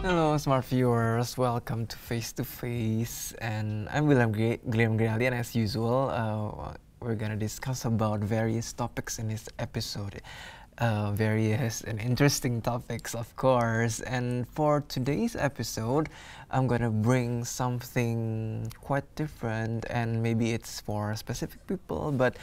Hello, smart viewers. Welcome to Face to Face, and I'm William Glenn, and as usual, we're gonna discuss about various topics in this episode. Various and interesting topics, of course. And for today's episode, I'm gonna bring something quite different, and maybe it's for specific people, but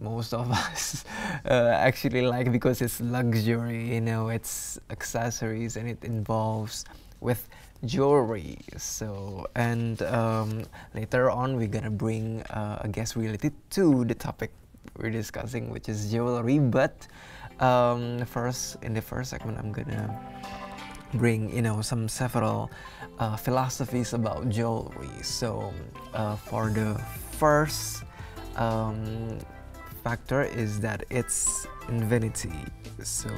most of us actually like because it's luxury, it's accessories and it involves with jewelry. So, and later on we're gonna bring a guest related to the topic we're discussing, which is jewelry. But first, in the first segment, I'm gonna bring several philosophies about jewelry. So for the first factor is that it's infinity. So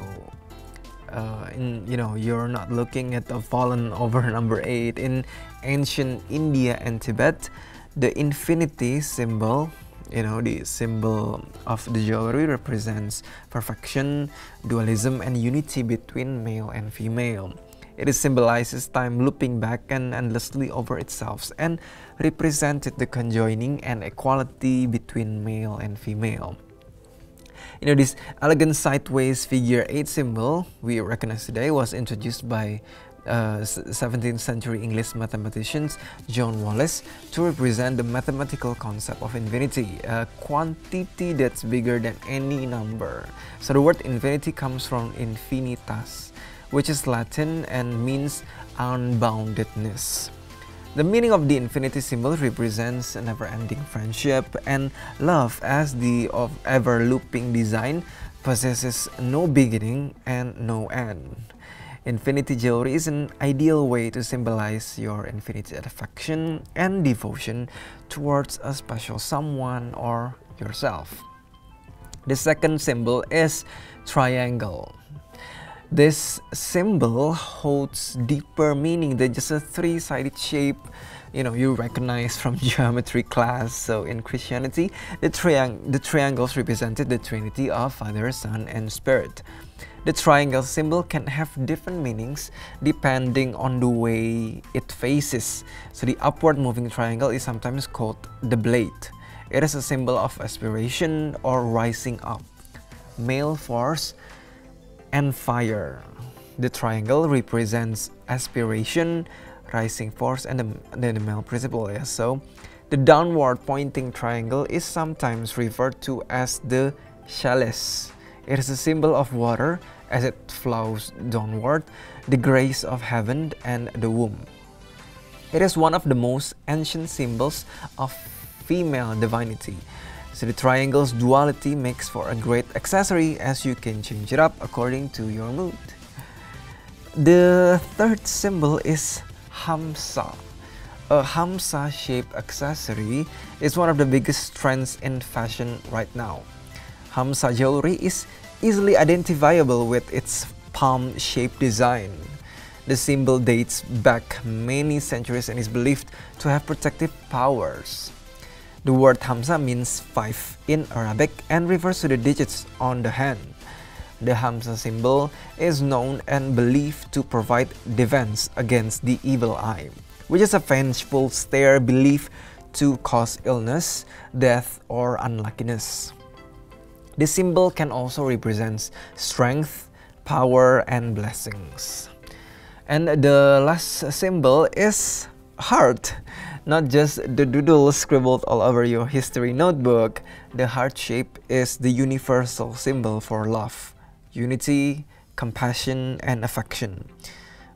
you're not looking at the fallen over number 8. In ancient India and Tibet, the infinity symbol, the symbol of the jewelry, represents perfection, dualism, and unity between male and female. It symbolizes time looping back and endlessly over itself, and represented the conjoining and equality between male and female. This elegant sideways figure 8 symbol we recognize today was introduced by 17th century English mathematicians John Wallis to represent the mathematical concept of infinity, a quantity that's bigger than any number. So the word infinity comes from infinitas, which is Latin and means unboundedness. The meaning of the infinity symbol represents a never-ending friendship and love, as the of ever-looping design possesses no beginning and no end. Infinity jewelry is an ideal way to symbolize your infinite affection and devotion towards a special someone or yourself. The second symbol is triangle. This symbol holds deeper meaning than just a 3-sided shape you recognize from geometry class. So in Christianity, the triangles represented the Trinity of Father, Son, and Spirit. The triangle symbol can have different meanings depending on the way it faces. So the upward moving triangle is sometimes called the blade. It is a symbol of aspiration or rising up, male force, and fire. The triangle represents aspiration, rising force, and the male principle. So the downward pointing triangle is sometimes referred to as the chalice. It is a symbol of water as it flows downward, the grace of heaven, and the womb. It is one of the most ancient symbols of female divinity. So the triangle's duality makes for a great accessory, as you can change it up according to your mood. The third symbol is Hamsa. A Hamsa-shaped accessory is one of the biggest trends in fashion right now. Hamsa jewelry is easily identifiable with its palm-shaped design. The symbol dates back many centuries and is believed to have protective powers. The word Hamsa means 5 in Arabic and refers to the digits on the hand. The Hamsa symbol is known and believed to provide defense against the evil eye, which is a vengeful stare believed to cause illness, death, or unluckiness. The symbol can also represent strength, power, and blessings. And the last symbol is heart. Not just the doodle scribbled all over your history notebook. The heart shape is the universal symbol for love, unity, compassion, and affection.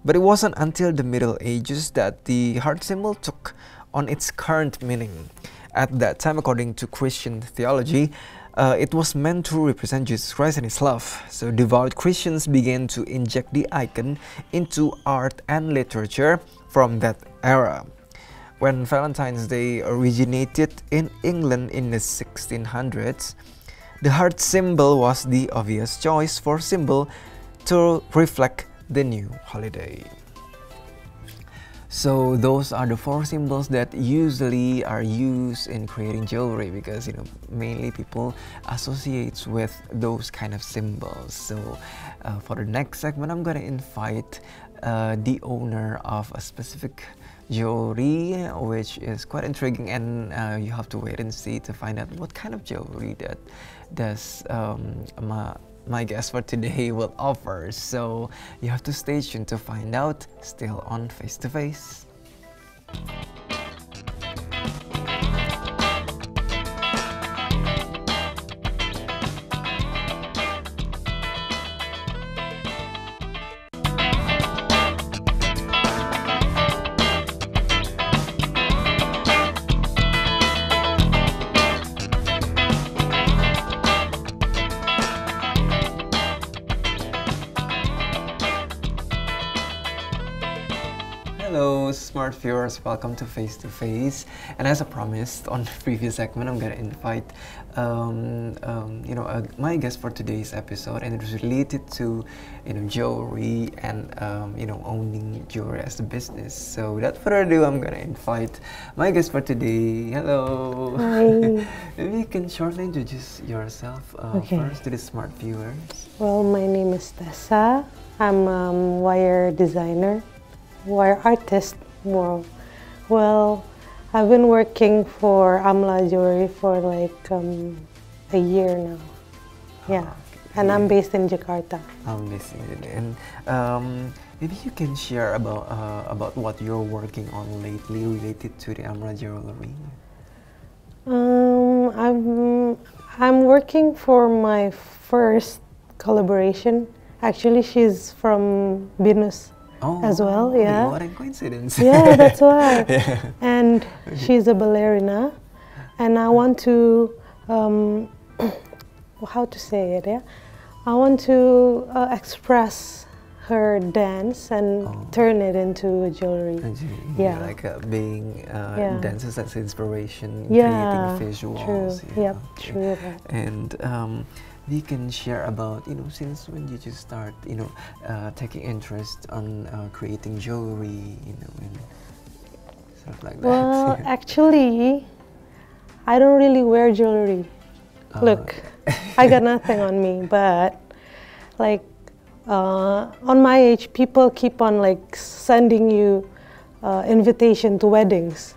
But it wasn't until the Middle Ages that the heart symbol took on its current meaning. At that time, according to Christian theology, it was meant to represent Jesus Christ and His love. So devout Christians began to inject the icon into art and literature from that era. When Valentine's Day originated in England in the 1600s, the heart symbol was the obvious choice for symbol to reflect the new holiday. So those are the four symbols that usually are used in creating jewelry, because mainly people associates with those kind of symbols. So for the next segment, I'm gonna invite the owner of a specific jewelry, which is quite intriguing, and you have to wait and see to find out what kind of jewelry that does my guest for today will offer. So you have to stay tuned to find out, still on Face to Face. Hello smart viewers, welcome to Face to Face. And as I promised on the previous segment, I'm gonna invite my guest for today's episode, and it is related to jewelry and owning jewelry as a business. So without further ado, I'm gonna invite my guest for today. Hello. Hi. Maybe you can shortly introduce yourself first to the smart viewers. Well, my name is Tessa. I'm a wire designer. Wire artist more. Well, I've been working for Amla Jewelry for like a year now. Yeah, okay. And I'm based in Jakarta. I'm based in and maybe you can share about what you're working on lately related to the Amla Jewelry. I'm working for my first collaboration. Actually, she's from Binus. As well, yeah. What a coincidence. Yeah, that's why. Yeah. And she's a ballerina, and I want to, how to say it, yeah? I want to express her dance and turn it into jewelry. Yeah, like being dances as inspiration, yeah, creating visuals. True. Yep, true. And we can share about since when did you start taking interest on creating jewelry, and stuff like that. Well, actually, I don't really wear jewelry. Look, I got nothing on me, but like on my age, people keep on like sending you invitation to weddings.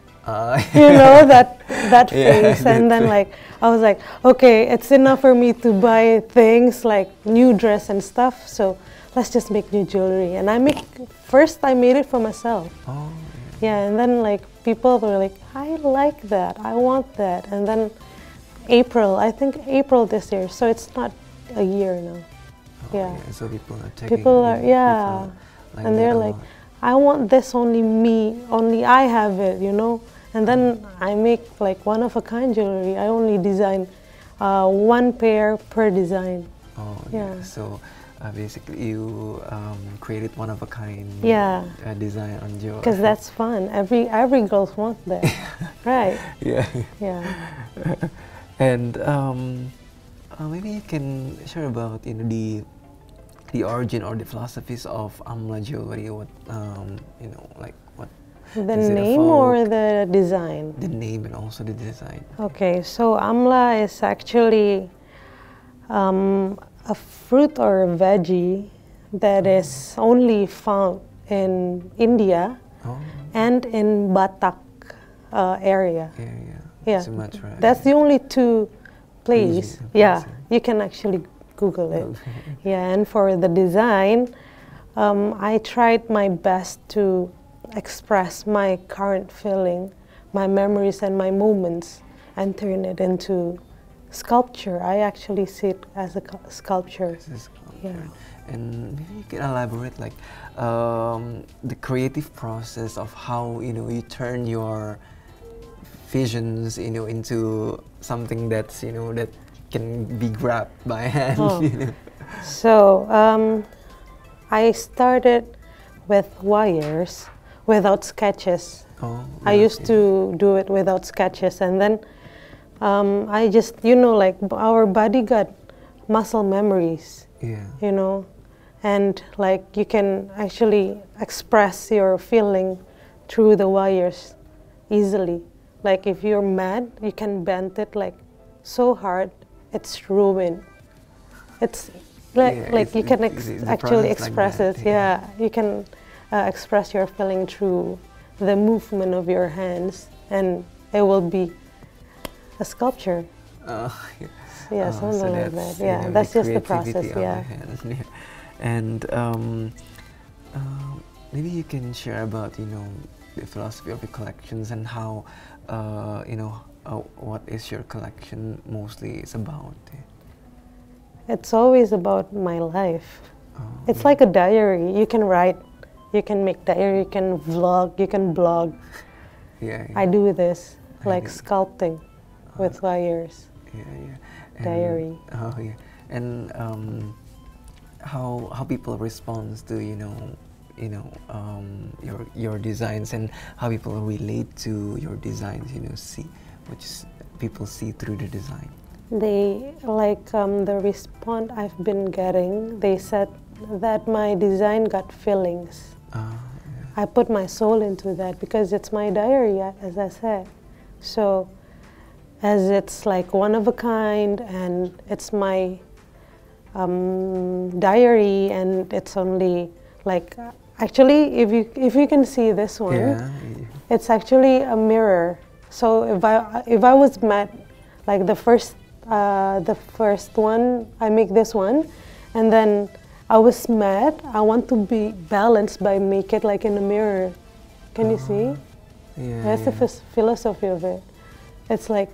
You know that phase, and then like I was like, okay, it's enough for me to buy things like new dress and stuff, so let's just make new jewelry. And I made it for myself. Yeah, and then like people were like, I like that, I want that. And then I think April this year, so it's not a year now. Yeah. So people are taking and they're like, I want this, only me, only I have it, And then I make like one-of-a-kind jewelry. I only design one pair per design. Yeah. So basically you created one-of-a-kind design on jewelry. Because that's fun. Every girl wants that. Right. Yeah. Yeah. And maybe you can share about the origin or the philosophies of Amla Jewelry. What like what? The name or the design? The name and also the design. Okay, so Amla is actually a fruit or a veggie that is only found in India and in Batak area. Yeah, Sumatra. That's the only two places. Yeah, you can actually Google it. Yeah, and for the design, I tried my best to express my current feeling, my memories and my moments, and turn it into sculpture. I actually see it as a sculpture. Yeah. And maybe you can elaborate like the creative process of how you turn your visions into something that's that can be grabbed by hand. So I started with wires without sketches. I used to do it without sketches, and then I just like our body got muscle memories. And like you can actually express your feeling through the wires easily. Like if you're mad, you can bend it like so hard, it's ruined. It's like you can actually express it. Yeah, you can express your feeling through the movement of your hands, and it will be a sculpture. Yes. Yeah, something so like that's, that. Yeah, know, that's the just the process. creativity of the Yeah. hand. Yeah. And maybe you can share about the philosophy of your collections and how what is your collection mostly is about. It's always about my life. Oh, It's like a diary. You can write, you can make diary, you can vlog, you can blog. yeah. I do this, like do. sculpting with wires. Yeah. And, Diary. Oh yeah. And how people respond to your designs, and how people relate to your designs, see what people see through the design. They like the response I've been getting. They said that my design got feelings. Yeah. I put my soul into that because it's my diary, as I said. So, as it's like one of a kind, and it's my diary, and it's only like actually, if you can see this one, Yeah. it's actually a mirror. So if I was mad, like the first one, I make this one, and then I was mad. I want to be balanced by make it like in a mirror. Can you see? Yeah. That's the philosophy of it. It's like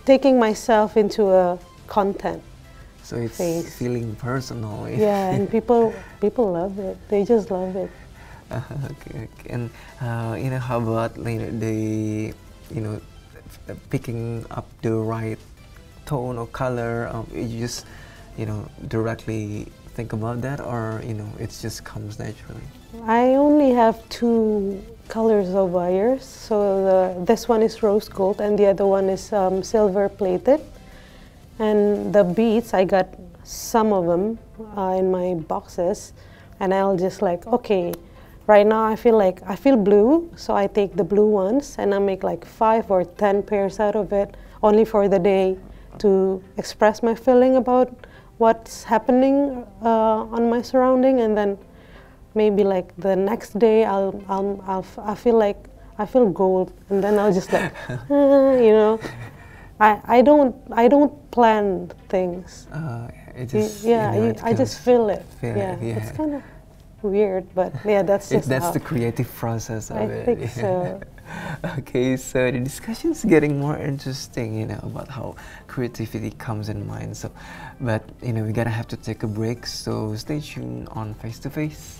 taking myself into a content. So it's phase. feeling personal. Yeah, and people love it. They just love it. Okay. And how about the picking up the right tone or color? You just directly think about that, or it just comes naturally? I only have 2 colors of wires. So this one is rose gold, and the other one is silver plated. And the beads, I got some of them in my boxes, and I'll just like, okay, right now I feel blue, so I take the blue ones and I make like 5 or 10 pairs out of it, only for the day, to express my feeling about what's happening on my surrounding. And then maybe like the next day I feel gold, and then I'll just like I don't plan things. It just, I just feel it. Yeah. It's kind of weird, but yeah, that's just that's the creative process of it. I think so. Okay, so the discussion's getting more interesting, about how creativity comes in mind. So, but we're gonna have to take a break. So stay tuned on Face to Face.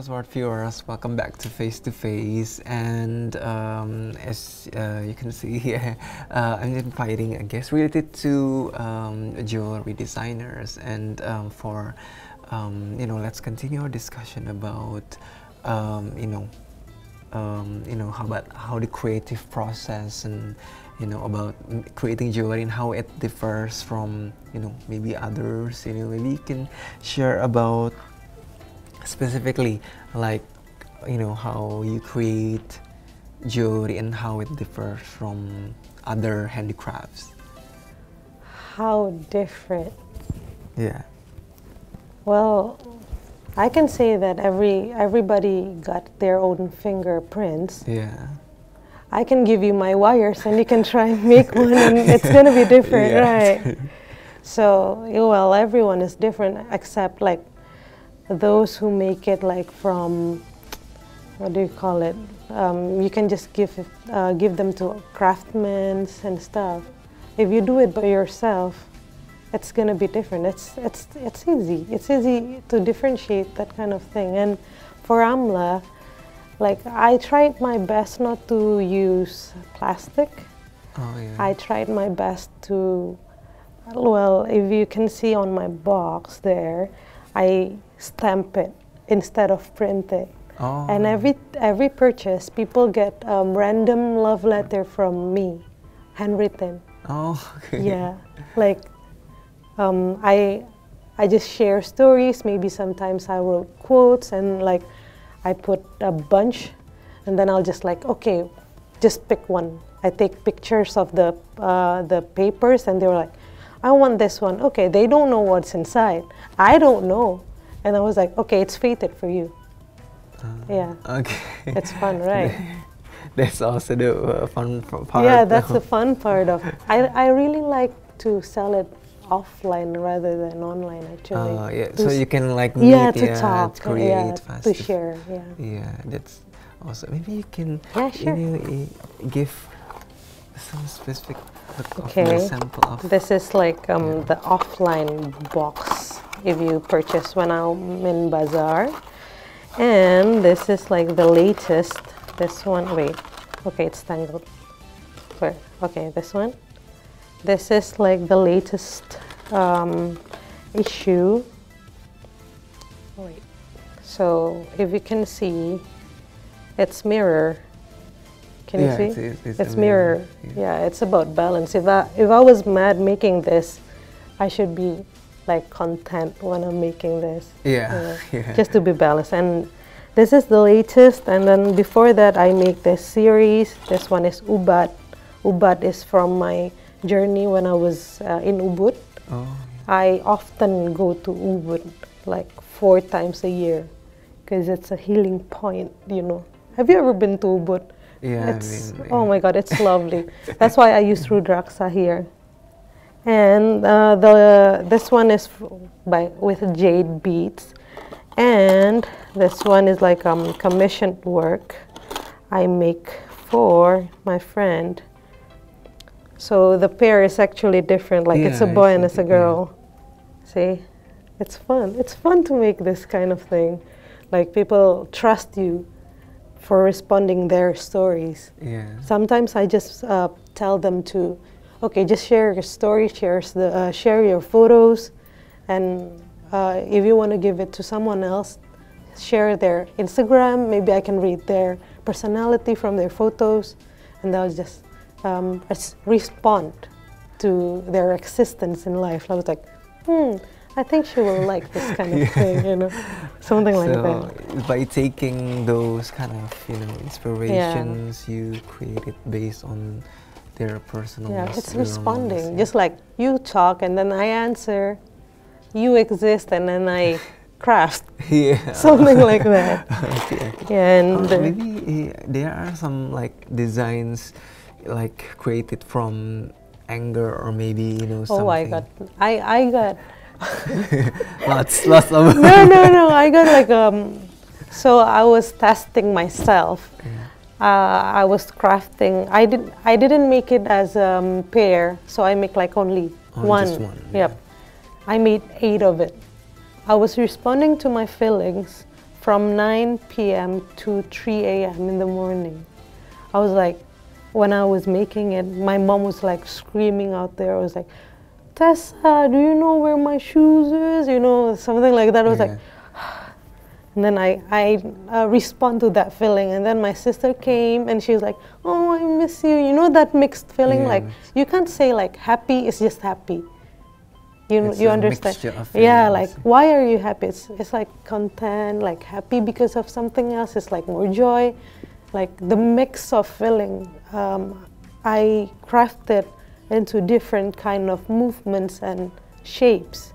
Smart viewers, welcome back to Face, and as you can see here, I'm inviting a guest related to jewelry designers, and let's continue our discussion about how the creative process, and about creating jewelry and how it differs from maybe others. Maybe you can share about specifically, like how you create jewelry and how it differs from other handicrafts. How different? Yeah. Well, I can say that everybody got their own fingerprints. Yeah. I can give you my wires and you can try and make one, and it's gonna be different, right? So, well, everyone is different except like those who make it like from, what do you call it? You can just give them to craftsmen and stuff. If you do it by yourself, it's gonna be different. It's easy. It's easy to differentiate that kind of thing. And for Amla, like I tried my best not to use plastic. Oh yeah. I tried my best to, well, if you can see on my box there, I stamp it instead of print it. Oh. And every purchase, people get random love letter from me, handwritten. Oh, okay. Yeah, like I just share stories. Maybe sometimes I wrote quotes and like I put a bunch, and then I'll just like, okay, just pick one. I take pictures of the papers, and they were like, I want this one. Okay, they don't know what's inside. I don't know, and I was like, okay, it's fated for you. Yeah. Okay. It's fun, right? That's also the fun part. Yeah, that's the fun part of. I really like to sell it offline rather than online, actually. Yeah. To So you can like meet, yeah, to talk, to create yeah, fast. to share, yeah. Yeah, that's awesome. Maybe you can Sure. give some specific look of Okay, the sample of. this is like the offline box if you purchase when I'm in Bazaar. And this is like the latest, this one, wait, okay, it's tangled. Where? Okay, this one. This is like the latest issue. Wait, so if you can see, it's mirror. Can you see? It's a mirror. Yeah, it's about balance. If I was mad making this, I should be like content when I'm making this. Yeah, yeah. Just to be balanced. And this is the latest. And then before that, I make this series. This one is Ubud. Ubud is from my journey when I was in Ubud. Oh. I often go to Ubud like 4 times a year because it's a healing point, you know. Have you ever been to Ubud? Yeah, Oh my God, it's lovely. That's why I use Rudraksa here. And this one is with jade beads, and this one is like commissioned work I make for my friend. So the pair is actually different. Like it's a boy and it's a girl. See, it's fun. It's fun to make this kind of thing. Like people trust you for responding their stories. Yeah. Sometimes I just tell them to, okay, just share your story, share your photos, and if you want to give it to someone else, share their Instagram. Maybe I can read their personality from their photos, and they'll just respond to their existence in life. I was like, I think she will like this kind of thing, you know, something like that. So by taking those kind of, inspirations, you create it based on their personal. Yeah, it's responding. Just like you talk and then I answer, you exist and then I craft. Yeah. Something like that. Okay. Yeah, and maybe there are some like designs like created from anger or maybe something. Oh, I got lots of no, I got like so I was testing myself. I was crafting. I didn't make it as a pair, so I make like only one. Just one. Yep. I made 8 of it. I was responding to my feelings from 9 p.m. to 3 a.m. in the morning. I was like, when I was making it, my mom was like screaming out there. I was like, Tessa, do you know where my shoes is? Something like that. I was like, and then I respond to that feeling. And then my sister came and she was like, oh, I miss you. You know that mixed feeling? Like, you can't say like happy is just happy. You understand? Yeah, like why are you happy? It's like content, like happy because of something else. It's like more joy, like the mix of feeling. I crafted into different kind of movements and shapes.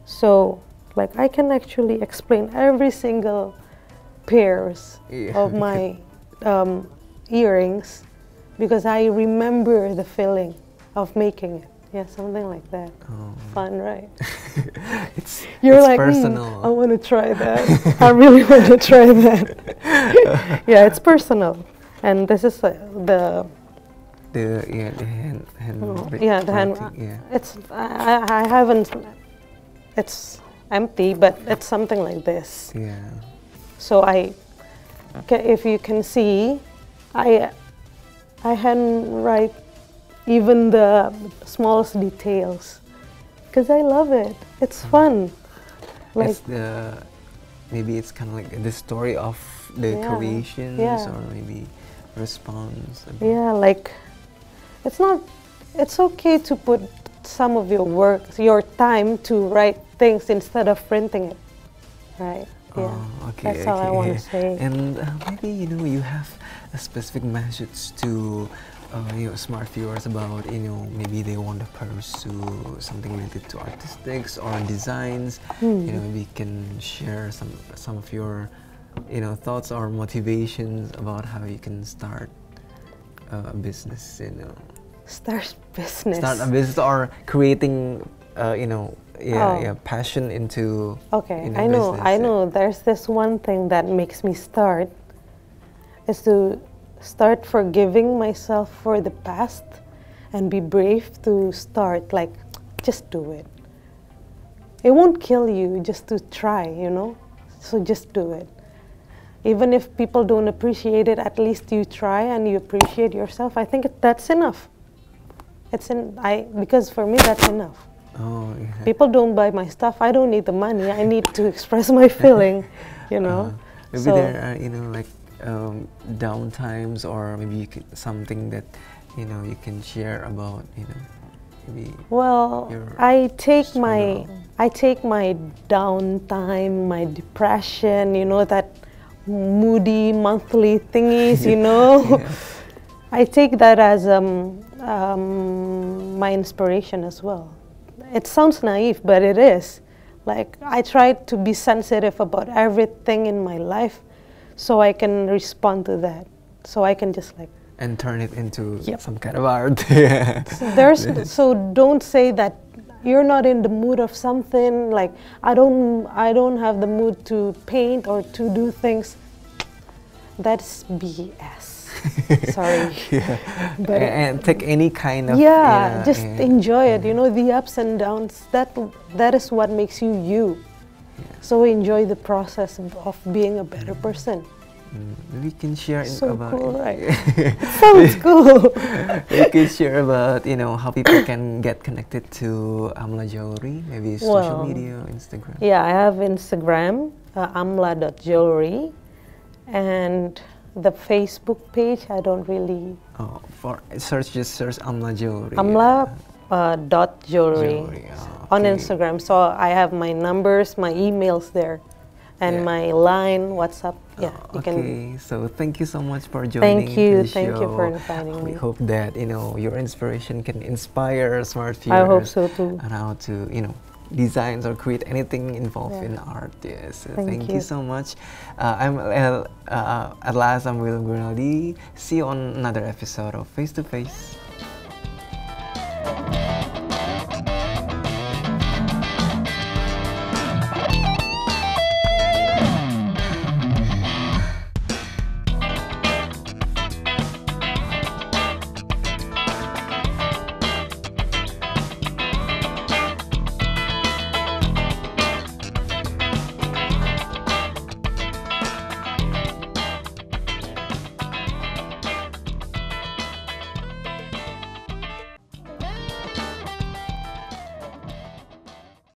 So like I can actually explain every single pairs of my earrings because I remember the feeling of making it. Yeah, something like that. Oh. Fun, right? You're it's like, personal. I want to try that. I really want to try that. Yeah, it's personal. And this is the hand yeah, the hand. Yeah. It's I haven't. It's empty, but it's something like this. Yeah. So I if you can see, I handwrite even the smallest details because I love it. It's fun. Like It's maybe it's kind of like the story of the creations or maybe response. Yeah, like it's okay to put some of your work, your time to write things instead of printing it, right? Yeah, Oh, okay, that's all I want to say. And maybe you have a specific message to smart viewers about maybe they want to pursue something related to artistics or designs. Maybe you can share some of your thoughts or motivations about how you can start a business. Start business. Start a business or creating passion into I know. business. I know. There's this one thing that makes me start is to start forgiving myself for the past and be brave to start. Like, just do it. It won't kill you just to try, So just do it. Even if people don't appreciate it, at least you try and you appreciate yourself. I think that's enough. Because for me that's enough. Oh, yeah. People don't buy my stuff. I don't need the money. I need to express my feeling, Maybe there are like down times, or maybe something that you can share about maybe. Well, I take my downtime, my depression, that moody monthly thingies, Yeah. I take that as my inspiration as well. It sounds naive, but it is. Like, I try to be sensitive about everything in my life so I can respond to that. So I can just and turn it into Yep. some kind of art. So don't say that you're not in the mood of something. Like, I don't have the mood to paint or to do things. That's BS. Sorry. But and take any kind of just enjoy it. The ups and downs. That is what makes you you. So enjoy the process of being a better person. We can share about cool, right? Sounds cool. We can share about how people can get connected to Amla Jewelry, maybe social media, Instagram. Yeah, I have Instagram, amla.jewelry, and the Facebook page. I don't really. Oh, just search Amla Jewelry. Amla dot jewelry on okay. Instagram. So I have my numbers, my emails there, and my line, WhatsApp. Yeah, you can. Okay, so thank you so much for joining. Thank you show. for inviting me. We hope that your inspiration can inspire smart viewers. I hope so too. And how to designs or create anything involved in art. Yes, thank you so much. At last, I'm William Gurnaldi. See you on another episode of Face to Face.